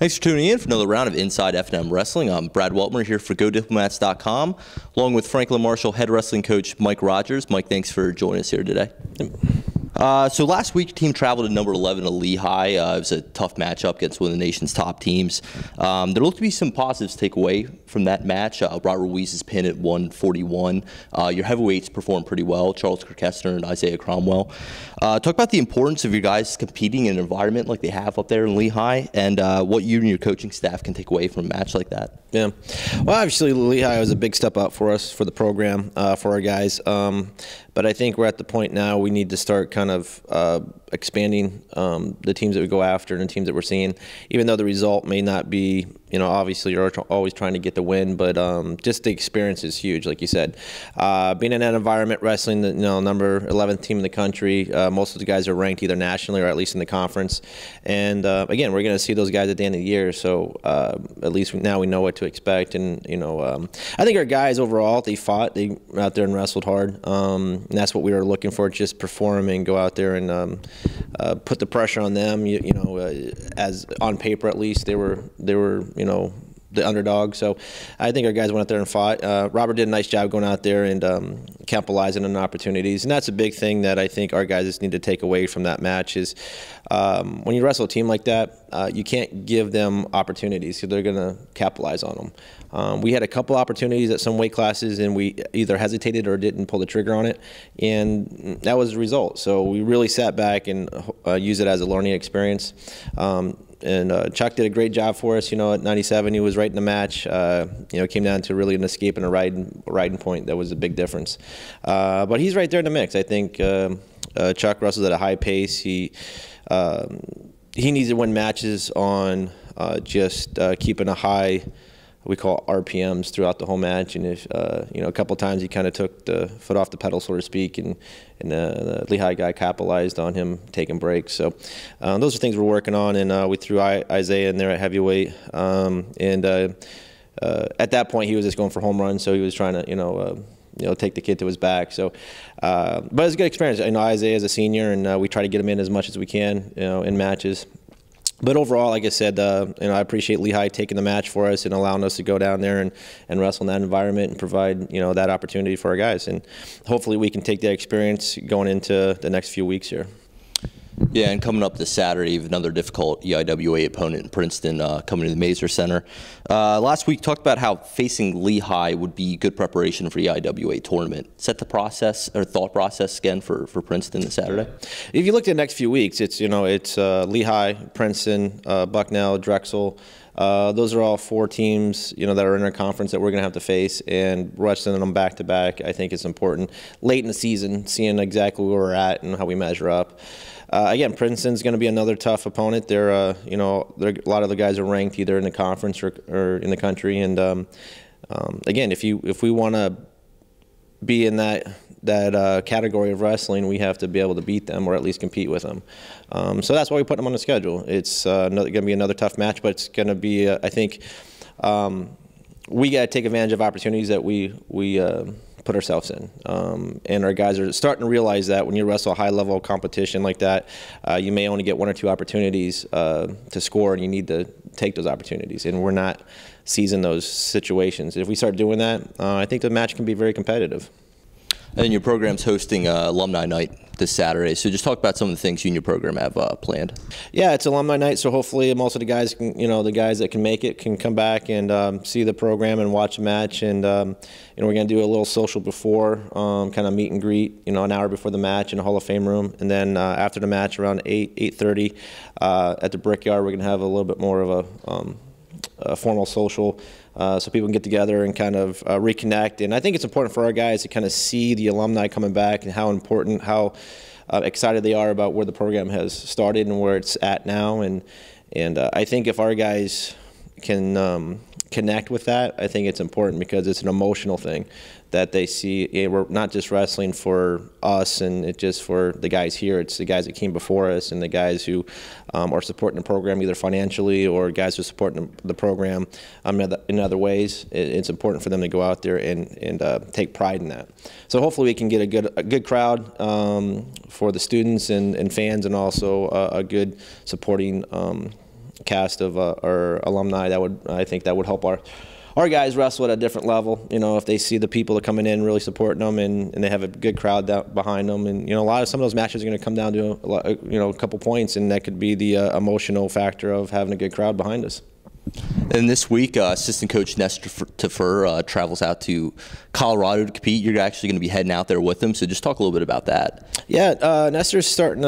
Thanks for tuning in for another round of Inside F&M Wrestling. I'm Brad Weltmer here for GoDiplomats.com, along with Franklin Marshall head wrestling coach Mike Rogers. Mike, thanks for joining us here today. So last week, your team traveled to number 11 to Lehigh. It was a tough matchup against one of the nation's top teams. There looked to be some positives to take away from that match. Robert Ruiz's pin at 141. Your heavyweights performed pretty well, Charles Kirkestner and Isaiah Cromwell. Talk about the importance of your guys competing in an environment like they have up there in Lehigh, and what you and your coaching staff can take away from a match like that. Yeah, well, obviously Lehigh was a big step up for us, for the program, for our guys. But I think we're at the point now we need to start kind of expanding the teams that we go after and the teams that we're seeing. Even though the result may not be, obviously you're always trying to get the win, but just the experience is huge, like you said. Being in that environment, wrestling the number 11th team in the country, most of the guys are ranked either nationally or at least in the conference. And again, we're going to see those guys at the end of the year, so at least now we know what to expect. And I think our guys overall, they fought, they went out there and wrestled hard. And that's what we were looking for, just perform and go out there and put the pressure on them. As on paper at least, they were the underdog. So I think our guys went out there and fought. Robert did a nice job going out there and capitalizing on opportunities. And that's a big thing that I think our guys need to take away from that match is when you wrestle a team like that, you can't give them opportunities because they're going to capitalize on them. We had a couple opportunities at some weight classes and we either hesitated or didn't pull the trigger on it, and that was the result. So we really sat back and used it as a learning experience. And Chuck did a great job for us. At 97, he was right in the match. It came down to really an escape and a riding point. That was a big difference. But he's right there in the mix. I think Chuck wrestles at a high pace. He needs to win matches on just keeping a high, we call RPMs, throughout the whole match. And if a couple times he kind of took the foot off the pedal, so to speak, and the Lehigh guy capitalized on him taking breaks. So those are things we're working on, and we threw Isaiah in there at heavyweight. At that point, he was just going for home runs, so he was trying to take the kid to his back. So, but it was a good experience. Isaiah is a senior, and we try to get him in as much as we can, in matches. But overall, like I said, I appreciate Lehigh taking the match for us and allowing us to go down there and wrestle in that environment and provide, that opportunity for our guys. And hopefully we can take that experience going into the next few weeks here. Yeah, and coming up this Saturday, you have another difficult EIWA opponent in Princeton coming to the Mazer Center. Last week, talked about how facing Lehigh would be good preparation for EIWA tournament. Set the process or thought process again for Princeton this Saturday. If you look at the next few weeks, it's Lehigh, Princeton, Bucknell, Drexel. Those are all four teams, that are in our conference that we're going to have to face, and wrestling them back to back. I think it's important late in the season, seeing exactly where we're at and how we measure up. Again, Princeton's going to be another tough opponent. They're, a lot of the guys are ranked either in the conference or in the country. And again, if we want to be in that category of wrestling, we have to be able to beat them or at least compete with them. So that's why we put them on the schedule. It's going to be another tough match, but it's going to be, I think, we got to take advantage of opportunities that we put ourselves in. And our guys are starting to realize that when you wrestle a high-level competition like that, you may only get one or two opportunities to score, and you need to take those opportunities. And we're not seizing those situations. If we start doing that, I think the match can be very competitive. And your program's hosting Alumni Night this Saturday, so just talk about some of the things you and your program have planned. Yeah, it's Alumni Night, so hopefully most of the guys, the guys that can make it can come back and see the program and watch the match. And we're going to do a little social before, kind of meet and greet, an hour before the match in the Hall of Fame room, and then after the match around 8:30 at the Brickyard, we're going to have a little bit more of a formal social. So people can get together and kind of reconnect. And I think it's important for our guys to kind of see the alumni coming back and how important, how excited they are about where the program has started and where it's at now. And I think if our guys can connect with that, I think it's important because it's an emotional thing that they see. We're not just wrestling for us and it's just for the guys here. It's the guys that came before us and the guys who are supporting the program either financially or guys who are supporting the program in other ways. It's important for them to go out there and take pride in that. So hopefully we can get a good crowd for the students and fans, and also a good supporting cast of our alumni. I think that would help our guys wrestle at a different level. You know, if they see the people that are coming in really supporting them, and they have a good crowd behind them, and you know, some of those matches are going to come down to a couple points, and that could be the emotional factor of having a good crowd behind us. And this week, assistant coach Nestor Tafur travels out to Colorado to compete. You're actually going to be heading out there with him, so just talk a little bit about that. Yeah, Nestor's starting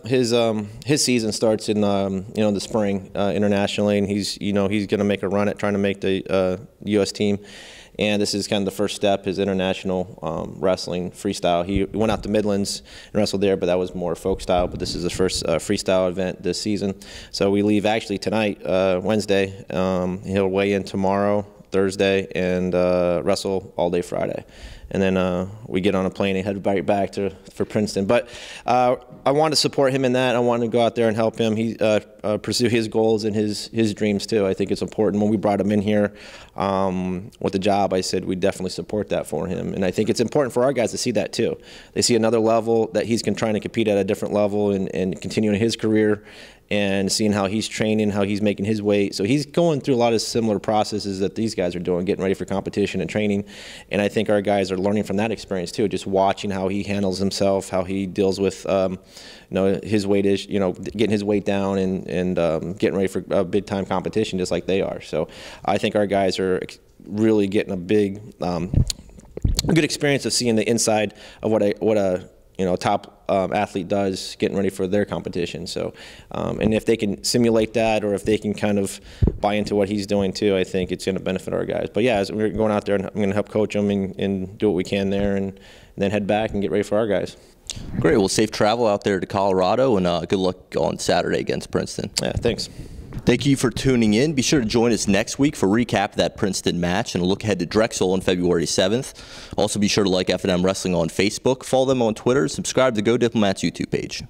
his season starts in the spring internationally, and he's going to make a run at trying to make the U.S. team. And this is kind of the first step, his international wrestling freestyle. He went out to Midlands and wrestled there, but that was more folk style. But this is the first freestyle event this season. So we leave actually tonight, Wednesday. He'll weigh in tomorrow, Thursday, and wrestle all day Friday. And then we get on a plane and head right back for Princeton. But I want to support him in that. I want to go out there and help him. Pursue his goals and his dreams too. I think it's important. When we brought him in here with the job, I said we'd definitely support that for him. And I think it's important for our guys to see that too. They see another level, that he's trying to compete at a different level and continuing his career, and seeing how he's training, how he's making his weight. So he's going through a lot of similar processes that these guys are doing, getting ready for competition and training. And I think our guys are learning from that experience too, just watching how he handles himself, how he deals with his weight is, getting his weight down and getting ready for a big time competition just like they are. So I think our guys are really getting a good experience of seeing the inside of what a top athlete does, getting ready for their competition. So, and if they can simulate that, or if they can kind of buy into what he's doing too, I think it's going to benefit our guys. But yeah, as we're going out there, and I'm going to help coach them and do what we can there, and then head back and get ready for our guys. Great. Well, safe travel out there to Colorado, and good luck on Saturday against Princeton. Yeah, thanks. Thank you for tuning in. Be sure to join us next week for a recap of that Princeton match and a look ahead to Drexel on February 7th. Also, be sure to like F&M Wrestling on Facebook, follow them on Twitter, subscribe to the Go Diplomats YouTube page.